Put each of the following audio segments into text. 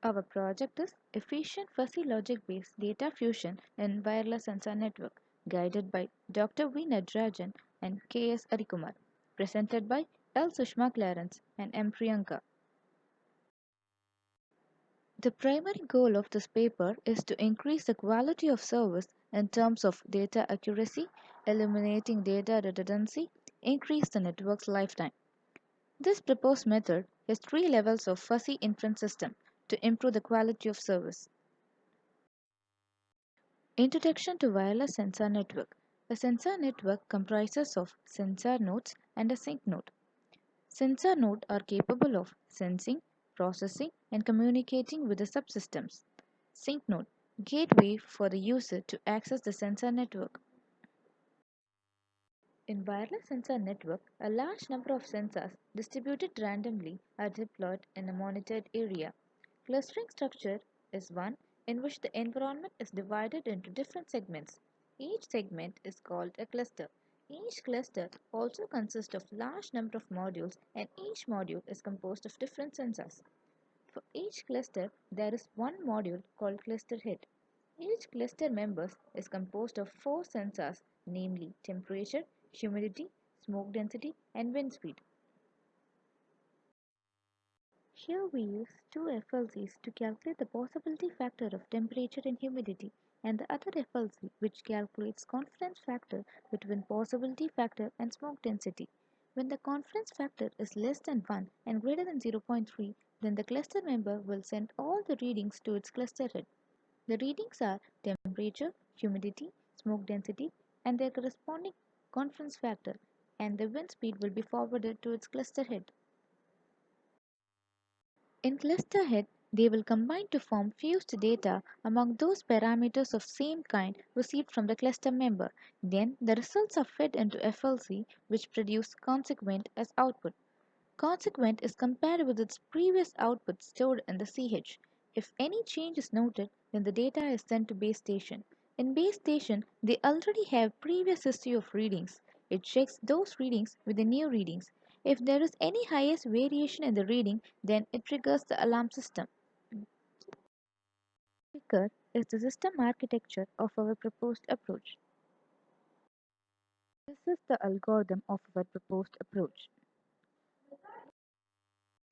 Our project is Efficient Fuzzy Logic-Based Data Fusion in Wireless Sensor Network, guided by Dr. V. Nadarajan and K. S. Arikumar, presented by L. Sushma Clarence and M. Priyanka. The primary goal of this paper is to increase the quality of service in terms of data accuracy, eliminating data redundancy, increase the network's lifetime. This proposed method has three levels of fuzzy inference system to improve the quality of service. Introduction to Wireless Sensor Network. A sensor network comprises of sensor nodes and a sync node. Sensor nodes are capable of sensing, processing, and communicating with the subsystems. Sync node, gateway for the user to access the sensor network. In wireless sensor network, a large number of sensors distributed randomly are deployed in a monitored area. Clustering structure is one in which the environment is divided into different segments. Each segment is called a cluster. Each cluster also consists of large number of modules, and each module is composed of different sensors. For each cluster, there is one module called cluster head. Each cluster member is composed of four sensors, namely temperature, humidity, smoke density, and wind speed. Here we use two FLCs to calculate the possibility factor of temperature and humidity, and the other FLC which calculates confidence factor between possibility factor and smoke density. When the confidence factor is less than 1 and greater than 0.3, then the cluster member will send all the readings to its cluster head. The readings are temperature, humidity, smoke density, and their corresponding confidence factor, and the wind speed will be forwarded to its cluster head. In cluster head, they will combine to form fused data among those parameters of same kind received from the cluster member. Then the results are fed into FLC, which produce consequent as output. Consequent is compared with its previous output stored in the CH. If any change is noted, then the data is sent to base station. In base station, they already have previous history of readings. It checks those readings with the new readings. If there is any highest variation in the reading, then it triggers the alarm system. Here is the system architecture of our proposed approach. This is the algorithm of our proposed approach.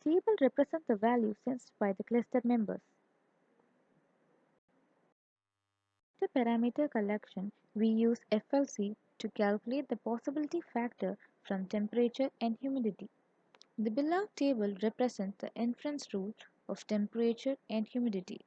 Table represents the value sensed by the cluster members. For parameter collection, we use FLC to calculate the possibility factor from temperature and humidity. The below table represents the inference rule of temperature and humidity.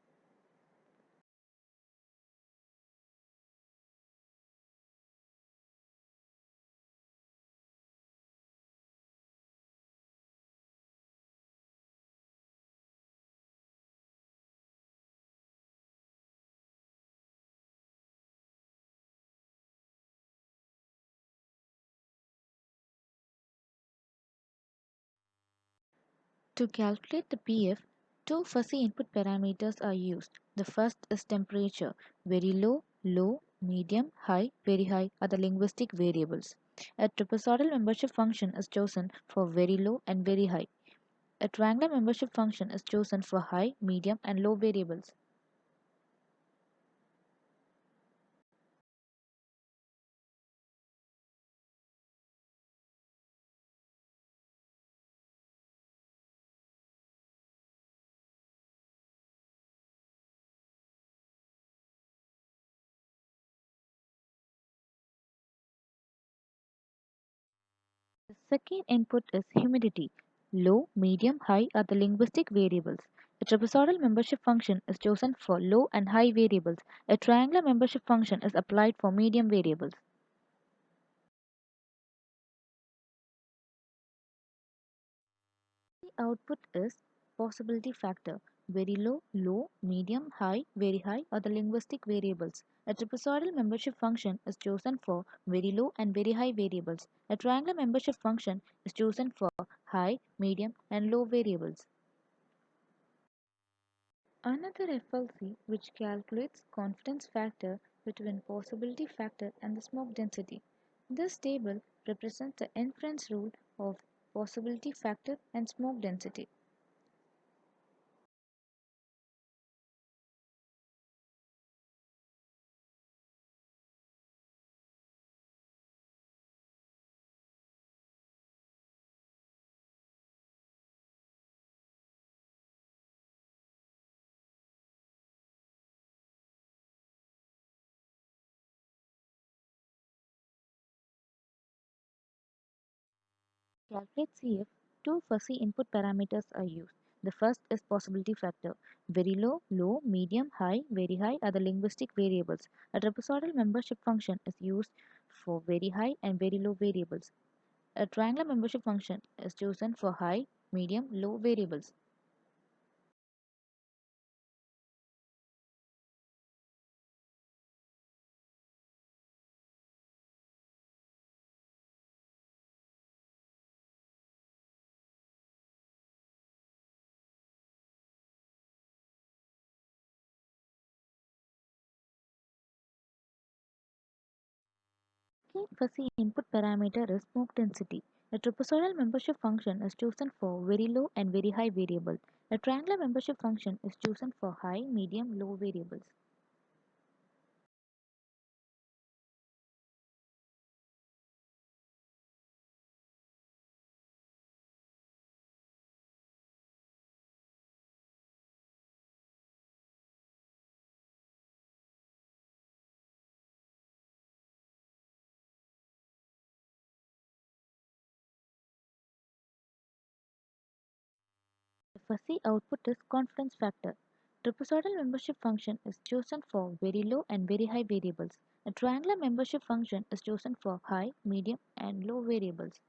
To calculate the PF, two fuzzy input parameters are used. The first is temperature. Very low, low, medium, high, very high are the linguistic variables. A trapezoidal membership function is chosen for very low and very high. A triangular membership function is chosen for high, medium, and low variables. The second input is humidity. Low, medium, high are the linguistic variables. A trapezoidal membership function is chosen for low and high variables. A triangular membership function is applied for medium variables. The output is possibility factor. Very low, low, medium, high, very high are the linguistic variables. A trapezoidal membership function is chosen for very low and very high variables. A triangular membership function is chosen for high, medium, and low variables. Another FLC which calculates confidence factor between possibility factor and the smoke density. This table represents the inference rule of possibility factor and smoke density. Calculate CF, two fuzzy input parameters are used. The first is possibility factor. Very low, low, medium, high, very high are the linguistic variables. A trapezoidal membership function is used for very high and very low variables. A triangular membership function is chosen for high, medium, low variables. Key fuzzy input parameter is smoke density. A trapezoidal membership function is chosen for very low and very high variable. A triangular membership function is chosen for high, medium, low variables. The fuzzy output is confidence factor. Trapezoidal membership function is chosen for very low and very high variables. A triangular membership function is chosen for high, medium, and low variables.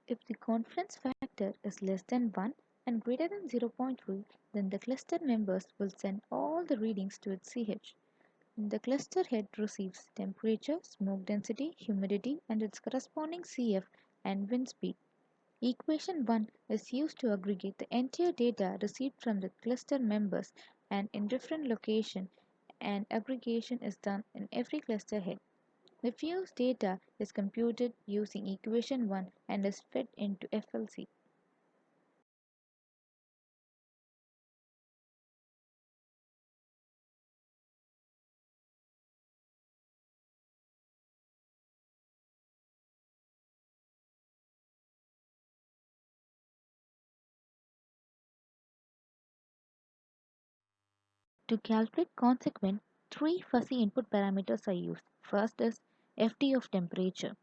If the confidence factor is less than 1 and greater than 0.3, then the cluster members will send all the readings to its CH. The cluster head receives temperature, smoke density, humidity, and its corresponding CF and wind speed. Equation 1 is used to aggregate the entire data received from the cluster members and in different locations, and aggregation is done in every cluster head. The fused data is computed using equation 1 and is fed into FLC. To calculate consequent, three fuzzy input parameters are used. First is FT of temperature.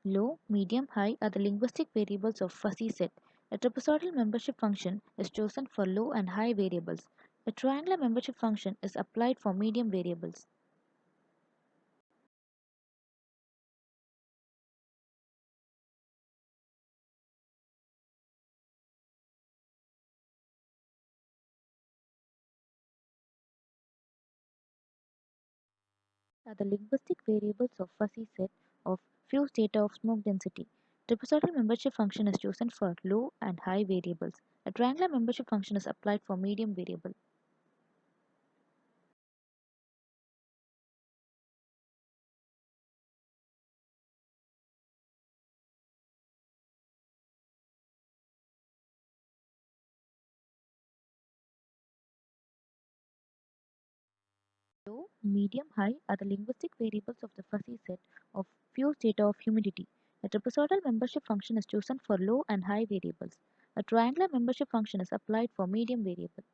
Low, medium, high are the linguistic variables of fuzzy set. A trapezoidal membership function is chosen for low and high variables. A triangular membership function is applied for medium variables. Are the linguistic variables of fuzzy set of fused data of smoke density. Trapezoidal membership function is chosen for low and high variables. A triangular membership function is applied for medium variable. Low, medium, high are the linguistic variables of the fuzzy set of fused data of humidity. A trapezoidal membership function is chosen for low and high variables. A triangular membership function is applied for medium variable.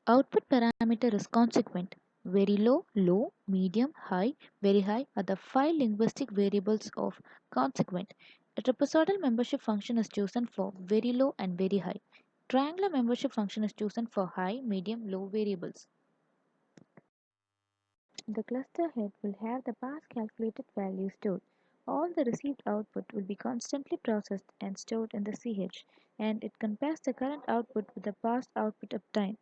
Output parameter is consequent. Very low, low, medium, high, very high are the five linguistic variables of consequent. A trapezoidal membership function is chosen for very low and very high. Triangular membership function is chosen for high, medium, low variables. The cluster head will have the past calculated value stored. All the received output will be constantly processed and stored in the CH, and it compares the current output with the past output obtained.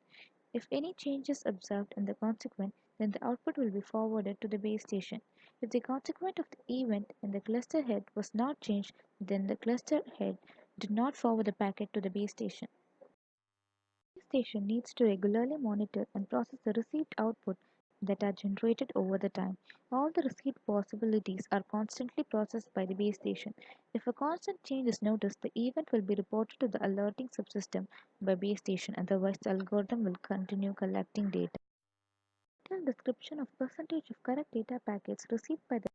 If any change is observed in the consequent, then the output will be forwarded to the base station. If the consequent of the event in the cluster head was not changed, then the cluster head did not forward the packet to the base station. The base station needs to regularly monitor and process the received output that are generated over the time. All the received possibilities are constantly processed by the base station. If a constant change is noticed, the event will be reported to the alerting subsystem by base station, otherwise the algorithm will continue collecting data. Detailed description of percentage of correct data packets received by the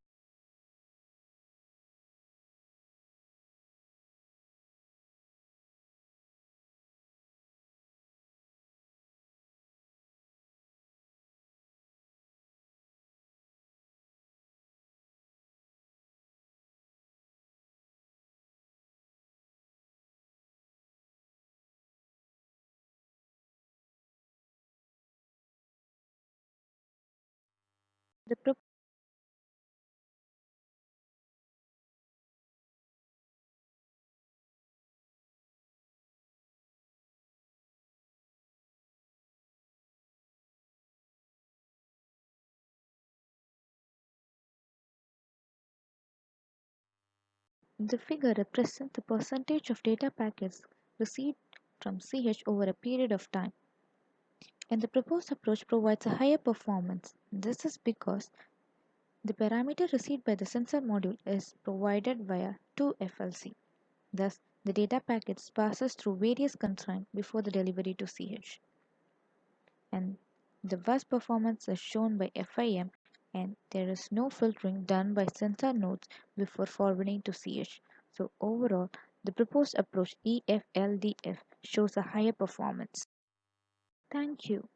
The The figure represents the percentage of data packets received from CH over a period of time, and the proposed approach provides a higher performance. This is because the parameter received by the sensor module is provided via 2FLC. Thus, the data packets passes through various constraints before the delivery to CH, and the bus performance is shown by FIM, and there is no filtering done by sensor nodes before forwarding to CH. So overall, the proposed approach EFLDF shows a higher performance. Thank you.